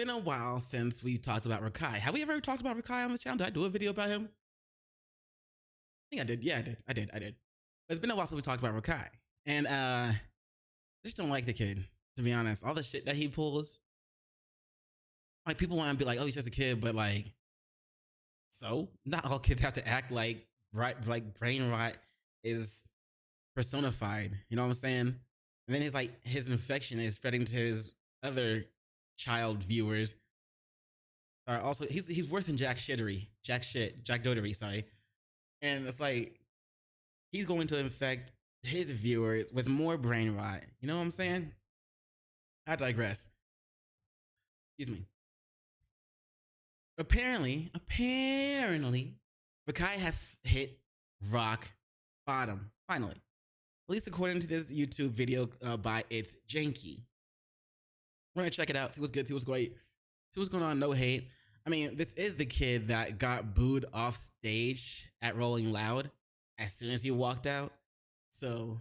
been a while since we talked about Rakai. Have we ever talked about Rakai on the channel? Did I do a video about him? I think I did. Yeah, I did. It's been a while since we talked about Rakai. And I just don't like the kid, to be honest. All the shit that he pulls. Like, people want to be like, oh, he's just a kid, but like, so not all kids have to act like brain rot is personified. You know what I'm saying? And then his infection is spreading to his other child viewers. Are also he's worse than Jack Dotery, sorry. And it's like he's going to infect his viewers with more brain rot. You know what I'm saying? I digress. Excuse me. Apparently, Rakai has hit rock bottom, finally. At least according to this YouTube video by itsJanke. We're gonna check it out, see what's good, see what's great, see what's going on, no hate. I mean, this is the kid that got booed off stage at Rolling Loud as soon as he walked out. So,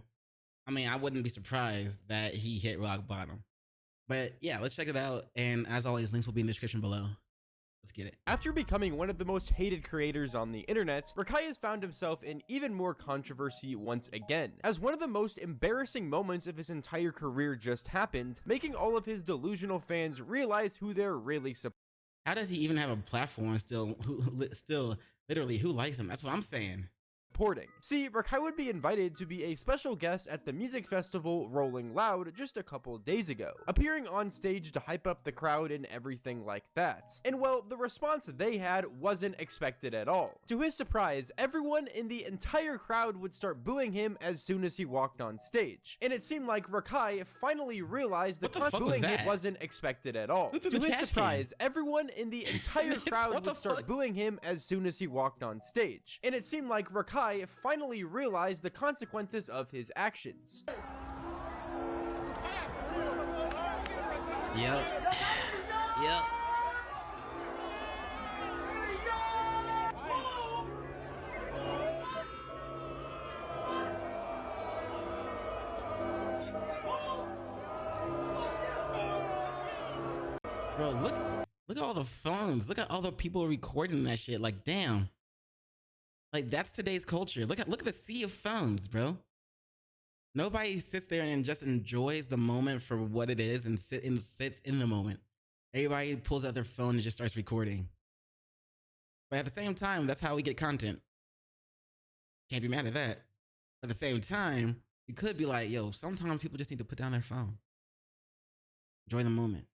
I mean, I wouldn't be surprised that he hit rock bottom. But yeah, let's check it out. And as always, links will be in the description below. Let's get it. After becoming one of the most hated creators on the internet, Rakai has found himself in even more controversy once again, as one of the most embarrassing moments of his entire career just happened, making all of his delusional fans realize who they're really supporting. How does he even have a platform still? Literally, who likes him? That's what I'm saying. See, Rakai would be invited to be a special guest at the music festival Rolling Loud just a couple days ago, appearing on stage to hype up the crowd and everything like that. And well, the response they had wasn't expected at all. To his surprise, everyone in the entire crowd would start booing him as soon as he walked on stage. And it seemed like Rakai finally realized that booing him wasn't expected at all. To his surprise, everyone in the entire crowd would start booing him as soon as he walked on stage. And it seemed like Rakai finally realized the consequences of his actions. Yep. Bro, look at all the phones. Look at all the people recording that shit. Like, damn. Like, that's today's culture. Look at the sea of phones, bro. Nobody sits there and just enjoys the moment for what it is and sits in the moment. Everybody pulls out their phone and just starts recording. But at the same time, that's how we get content. Can't be mad at that. At the same time, you could be like, yo, sometimes people just need to put down their phone. Enjoy the moment.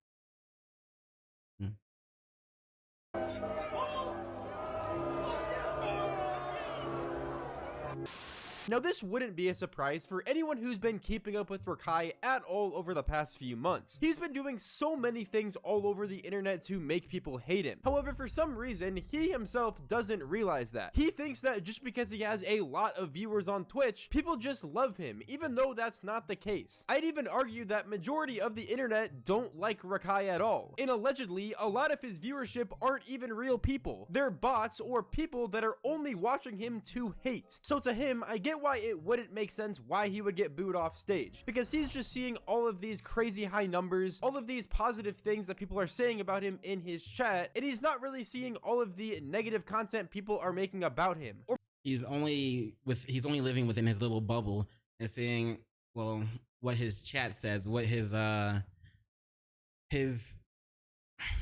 Now, this wouldn't be a surprise for anyone who's been keeping up with Rakai at all over the past few months. He's been doing so many things all over the internet to make people hate him. However, for some reason, he himself doesn't realize that. He thinks that just because he has a lot of viewers on Twitch, people just love him, even though that's not the case. I'd even argue that majority of the internet don't like Rakai at all. And allegedly, a lot of his viewership aren't even real people. They're bots or people that are only watching him to hate. So to him, I get why it wouldn't make sense why he would get booed off stage, because he's just seeing all of these crazy high numbers, all of these positive things that people are saying about him in his chat, and he's not really seeing all of the negative content people are making about him. Or he's only living within his little bubble and seeing, well, what his chat says, what his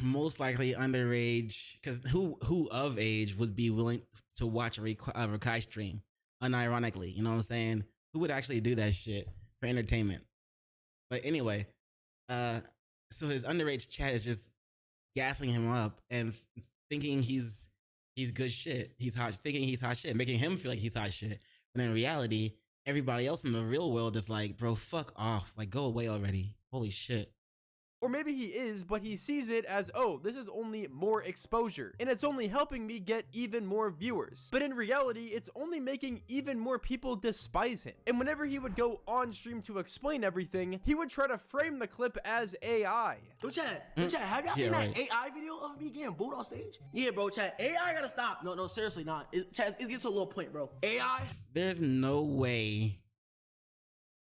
most likely underage, because who of age would be willing to watch a Rakai stream? Unironically, you know what I'm saying? Who would actually do that shit for entertainment? But anyway, so his underage chat is just gassing him up and thinking he's good shit. Thinking he's hot shit, making him feel like he's hot shit. But in reality, everybody else in the real world is like, bro, fuck off. Like, go away already. Holy shit. Or maybe he is, but he sees it as, oh, this is only more exposure, and it's only helping me get even more viewers. But in reality, it's only making even more people despise him. And whenever he would go on stream to explain everything, he would try to frame the clip as AI. Yo, Chad, have y'all seen that AI video of me getting booed on stage? Yeah, bro, Chad, AI gotta stop. No, seriously, not. Chad, it gets to a little point, bro. AI? There's no way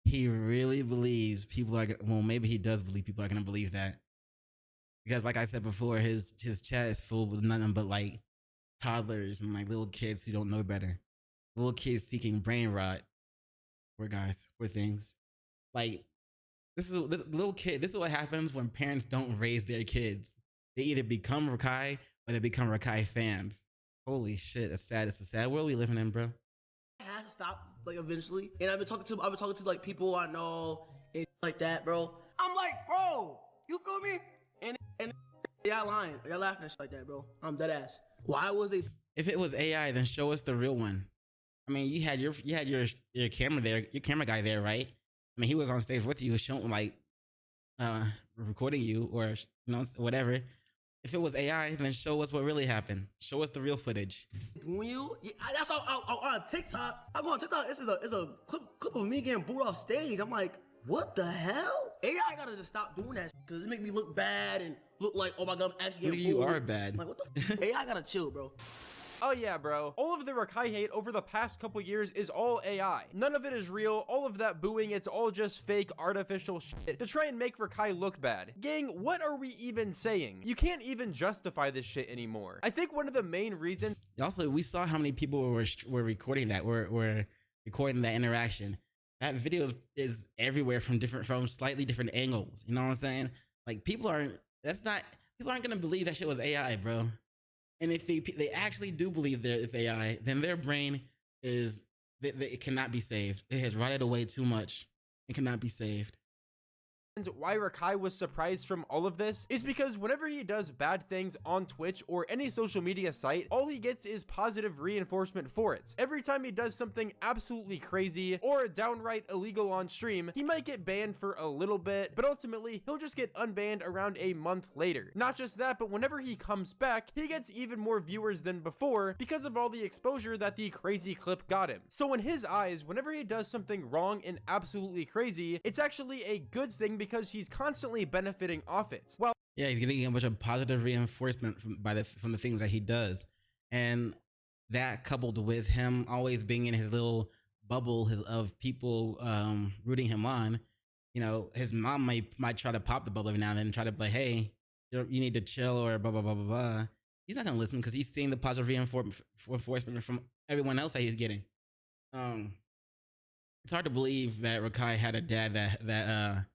he really believes people are, well, maybe he does believe people are gonna believe that because like I said before, his chat is full with nothing but like toddlers and like little kids who don't know better, little kids seeking brain rot. Poor guys, poor things. Like this little kid. This is what happens when parents don't raise their kids. They either become Rakai or they become Rakai fans. Holy shit, it's sad. It's a sad world we living in, bro. It has to stop, like, eventually. And I've been talking to like people I know and like that, bro. I'm like, bro, you feel me? And y'all lying, y'all laughing and shit like that, bro. I'm dead ass. Why was it? If it was AI, then show us the real one. I mean, you had your camera there, your camera guy there, right? I mean, he was on stage with you, showing like recording you or whatever. If it was AI, then show us what really happened. Show us the real footage. When you, that's how on TikTok. I go on TikTok. This is a clip of me getting booed off stage. I'm like, what the hell? AI gotta just stop doing that because it make me look bad and look like, oh my god, I'm actually getting booed. You are bad. I'm like, what the? AI gotta chill, bro. Oh yeah, bro. All of the Rakai hate over the past couple years is all AI. None of it is real. All of that booing, it's all just fake artificial shit to try and make Rakai look bad. Gang, what are we even saying? You can't even justify this shit anymore. I think one of the main reasons... Also, we saw how many people were recording that, were recording that interaction. That video is everywhere from slightly different angles. You know what I'm saying? Like people aren't gonna believe that shit was AI, bro. And if they actually do believe there is AI, then their brain it cannot be saved. It has rotted away too much. It cannot be saved. why Rakai was surprised from all of this is because whenever he does bad things on Twitch or any social media site, all he gets is positive reinforcement for it. Every time he does something absolutely crazy or downright illegal on stream, he might get banned for a little bit, but ultimately he'll just get unbanned around a month later. Not just that, but whenever he comes back, he gets even more viewers than before because of all the exposure that the crazy clip got him. So in his eyes, whenever he does something wrong and absolutely crazy, it's actually a good thing because he's constantly benefiting off it. Well, yeah, he's getting a bunch of positive reinforcement from the things that he does, and that coupled with him always being in his little bubble of people rooting him on, you know, his mom might try to pop the bubble every now and then and try to be like, hey, you need to chill or blah blah blah blah blah. He's not gonna listen because he's seeing the positive reinforcement from everyone else that he's getting. It's hard to believe that Rakai had a dad that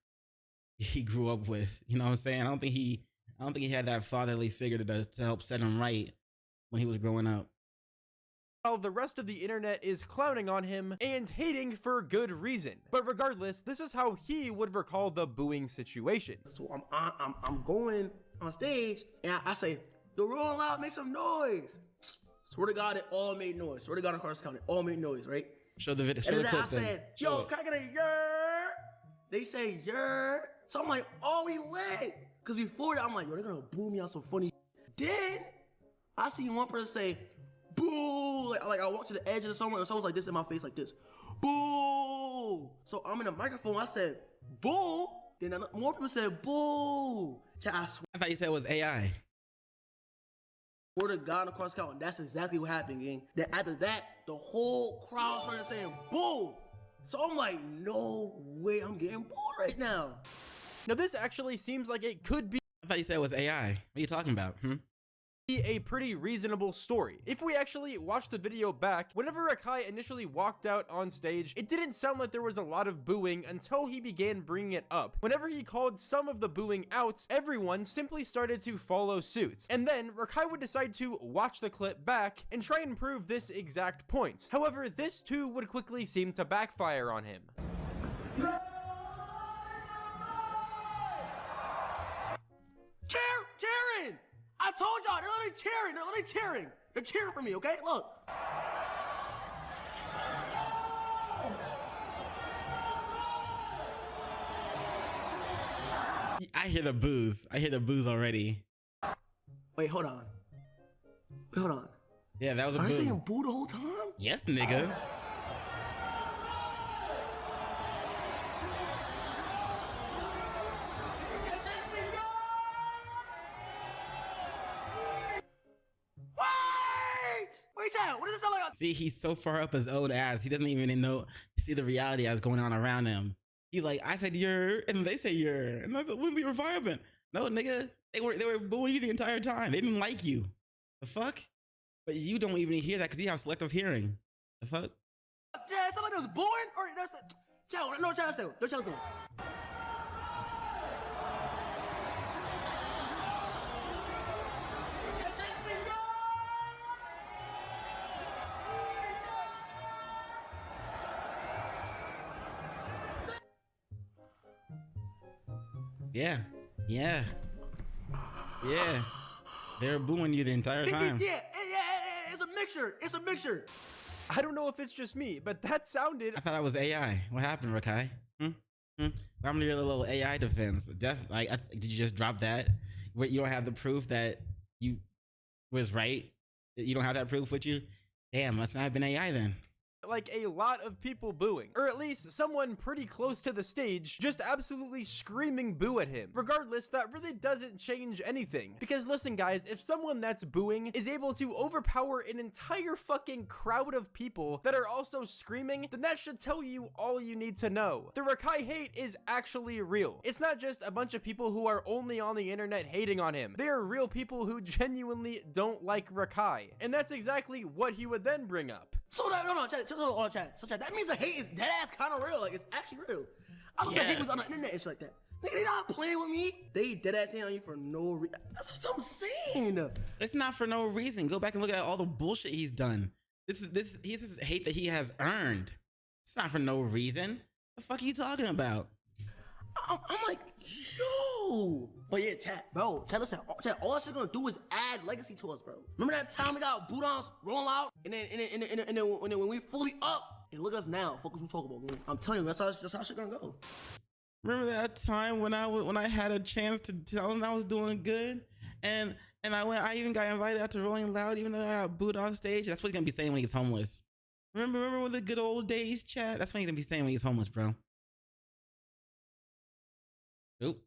he grew up with. You know what I'm saying? I don't think he had that fatherly figure to help set him right when he was growing up. While the rest of the internet is clowning on him and hating for good reason. But regardless, this is how he would recall the booing situation. So I'm going on stage and I say, "Yo, roll loud, make some noise." Swear to God, it all made noise. Swear to God, across the county, all made noise, right? Show the video. And then I said, "Yo, can I get a yer?" They say yer. So I'm like, "Oh, we lit." Cause before that, I'm like, "Yo, they're gonna boo me on some funny." Then I see one person say, "Boo!" Like I walked to the edge of someone, and someone's like this in my face, like this, "Boo!" So I'm in the microphone. I said, "Boo!" Then more people said, "Boo!" I thought you said it was AI. Swear to God, across the count, that's exactly what happened, gang. Then after that, the whole crowd started saying, "Boo!" So I'm like, no way, I'm getting booed right now. Now this actually seems like it could be I thought you said it was AI. What are you talking about? A pretty reasonable story. If we actually watch the video back, whenever Rakai initially walked out on stage, it didn't sound like there was a lot of booing until he began bringing it up. Whenever he called some of the booing out, everyone simply started to follow suit. And then Rakai would decide to watch the clip back and try and prove this exact point. However, this too would quickly seem to backfire on him. Cheering! I told y'all, they're literally cheering. They're literally cheering. They're cheering for me, okay? Look. I hear the boos. I hear the boos already. Wait, hold on. Wait, hold on. Yeah, that was a boo. Are you saying boo the whole time? Yes, nigga. What does it sound like? See, he's so far up his old ass, he doesn't even see the reality that's going on around him. He's like, I said you're, and they say you're, and that's when we were vibing. No, nigga, They were booing you the entire time. They didn't like you. The fuck? But you don't even hear that because you have selective hearing. The fuck? Yeah, somebody was born or there's a child. No child. No child. Yeah. They were booing you the entire time. Yeah. It's a mixture. I don't know if it's just me, but that sounded... I thought that was AI. What happened, Rakai? What happened to your little AI defense? Did you just drop that? Wait, you don't have the proof that you was right? You don't have that proof with you? Damn, must not have been AI then. Like a lot of people booing, or at least someone pretty close to the stage just absolutely screaming boo at him. Regardless, that really doesn't change anything, because listen guys, if someone that's booing is able to overpower an entire fucking crowd of people that are also screaming, then that should tell you all you need to know. The Rakai hate is actually real. It's not just a bunch of people who are only on the internet hating on him. They are real people who genuinely don't like Rakai, and that's exactly what he would then bring up. So that chat. So that means the hate is dead ass kind of real. Like it's actually real. I thought the hate was on the internet and shit like that. Nigga, they not playing with me. They dead ass hate on you for no reason. That's what I'm saying. It's not for no reason. Go back and look at all the bullshit he's done. This is hate that he has earned. It's not for no reason. The fuck are you talking about? I'm like, yo. But yeah, chat, listen, chat, all that shit gonna do is add legacy to us, bro. Remember that time we got boot ons rolling out, and then when we fully up, and look at us now, focus we talk about, man. I'm telling you, that's how shit gonna go. Remember that time when I had a chance to tell him I was doing good, and I even got invited out to Rolling Loud, even though I got booed off stage. That's what he's gonna be saying when he's homeless. Remember when the good old days, chat? That's what he's gonna be saying when he's homeless, bro. Oop.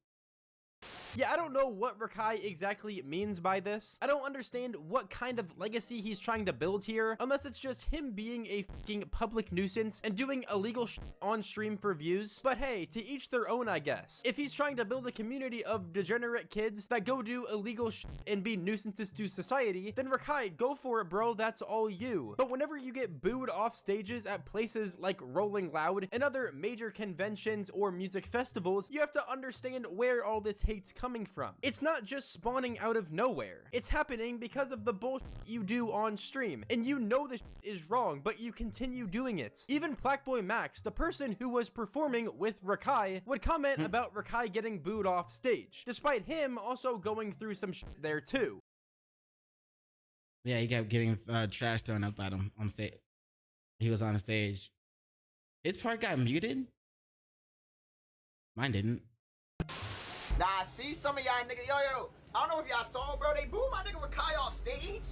Yeah, I don't know what Rakai exactly means by this. I don't understand what kind of legacy he's trying to build here, unless it's just him being a fucking public nuisance and doing illegal shit on stream for views. But hey, to each their own, I guess. If he's trying to build a community of degenerate kids that go do illegal shit and be nuisances to society, then Rakai, go for it, bro. That's all you. But whenever you get booed off stages at places like Rolling Loud and other major conventions or music festivals, you have to understand where all this hate's coming from. It's not just spawning out of nowhere. It's happening because of the bullshit you do on stream, and you know this is wrong, but you continue doing it. Even Blackboy Max, the person who was performing with Rakai, would comment about Rakai getting booed off stage, despite him also going through some shit there too. Yeah, he kept getting trash thrown up at him on stage. He was on stage. His part got muted? Mine didn't. Nah, see some of y'all niggas, yo, I don't know if y'all saw, bro, they booed my nigga Rakai off stage.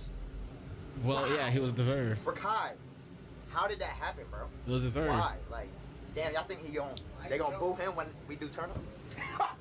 Well, wow. Yeah, he was deserved. Rakai, how did that happen, bro? It was deserved. Why? Like, damn, y'all think they gonna boo him when we do turn up?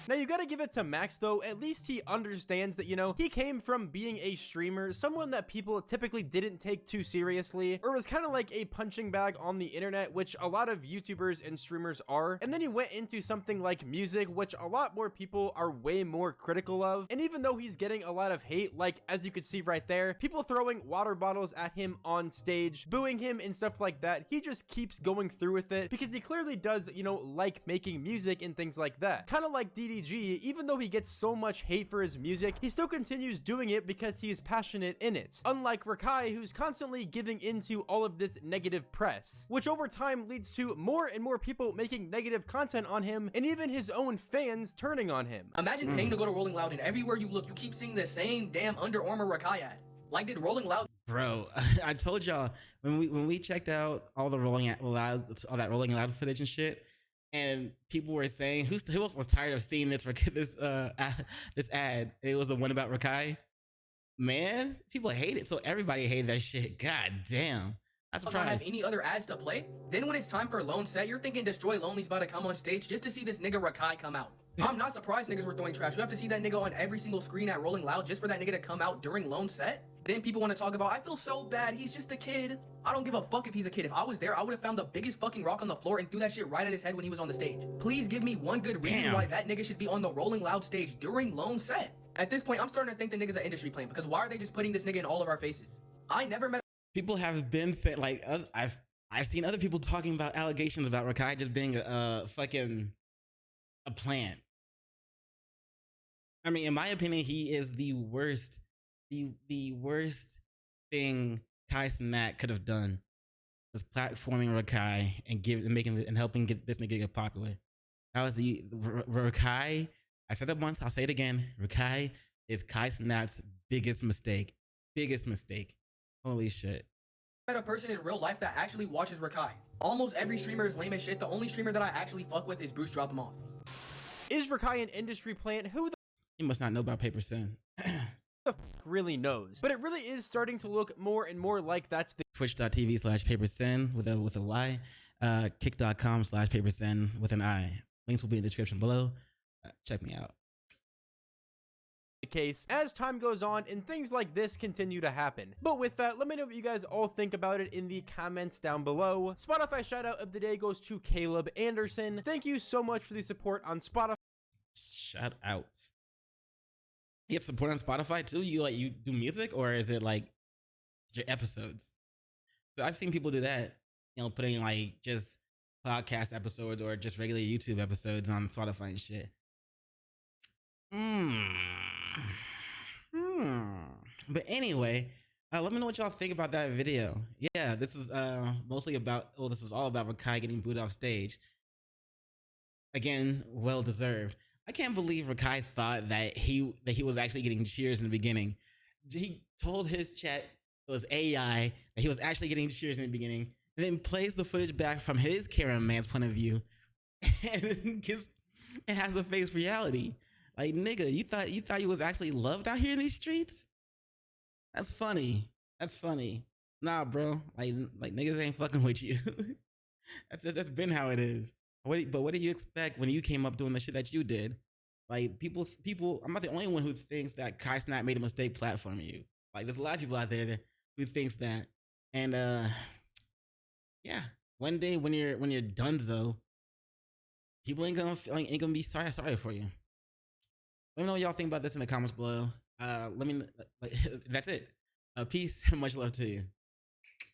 Now you gotta give it to Max though, at least he understands that, you know, he came from being a streamer, someone that people typically didn't take too seriously, or was kind of like a punching bag on the internet, which a lot of YouTubers and streamers are, and then he went into something like music, which a lot more people are way more critical of, and even though he's getting a lot of hate, like as you could see right there, people throwing water bottles at him on stage, booing him and stuff like that, he just keeps going through with it, because he clearly does, you know, like making music and things like that. Kind of like DDG, even though he gets so much hate for his music, he still continues doing it because he is passionate in it. Unlike Rakai, who's constantly giving into all of this negative press, which over time leads to more and more people making negative content on him, and even his own fans turning on him. Imagine paying to go to Rolling Loud, and everywhere you look, you keep seeing the same damn Under Armour Rakai ad. Like, did Rolling Loud... Bro, I told y'all, when we checked out all the Rolling Loud footage and shit, and people were saying, who else was tired of seeing this this ad? It was the one about Rakai. Man, people hate it, so everybody hated that shit. God damn. I'm surprised. Not have any other ads to play? Then when it's time for Lone Set, you're thinking Destroy Lonely's about to come on stage just to see this nigga Rakai come out. I'm not surprised niggas were throwing trash. You have to see that nigga on every single screen at Rolling Loud just for that nigga to come out during Lone Set? Then people want to talk about, I feel so bad, he's just a kid. I don't give a fuck if he's a kid. If I was there, I would have found the biggest fucking rock on the floor and threw that shit right at his head when he was on the stage. Please give me one good reason why that nigga should be on the Rolling Loud stage during Lone Set. At this point, I'm starting to think the nigga's an industry plant, because why are they just putting this nigga in all of our faces? I never met. People have been said, like, I've seen other people talking about allegations about Rakai just being a plant. I mean, in my opinion, he is the worst thing Kai Cenat could have done was platforming Rakai and helping get this nigga get popular. That was the Rakai. I said it once, I'll say it again. Rakai is Kai Cenat's biggest mistake. Holy shit. Met a person in real life that actually watches Rakai. Almost every streamer is lame as shit. The only streamer that I actually fuck with is Bruce Drop Him Off. Is Rakai an industry plant? Who the He must not know about PaperSin. really knows? But it really is starting to look more and more like that's the Twitch.tv/PaperSin with a Y. Kick.com/PaperSin with an I. Links will be in the description below. Check me out. case as time goes on and things like this continue to happen. But with that, let me know what you guys all think about it in the comments down below. Spotify shout out of the day goes to Caleb Anderson. Thank you so much for the support on Spotify. Shout out. You have support on Spotify too? You do music, or is it like your episodes? So I've seen people do that, putting like just podcast episodes or just regular YouTube episodes on Spotify and shit. But anyway, let me know what y'all think about that video. Yeah, this is mostly about, this is all about Rakai getting booed off stage. Again, well deserved. I can't believe Rakai thought that he was actually getting cheers in the beginning. He told his chat it was AI, that he was actually getting cheers in the beginning, and then plays the footage back from his cameraman's point of view, and then it has a face reality. Like, nigga, you thought you was actually loved out here in these streets? That's funny. That's funny. Nah, bro. Like niggas ain't fucking with you. that's been how it is. But what do you expect when you came up doing the shit that you did? Like, people, I'm not the only one who thinks that Kai Cenat made a mistake platforming you. Like, there's a lot of people out there who thinks that. And yeah, one day when you're donezo, people ain't gonna be sorry for you. Let me know what y'all think about this in the comments below. That's it. Peace and much love to you.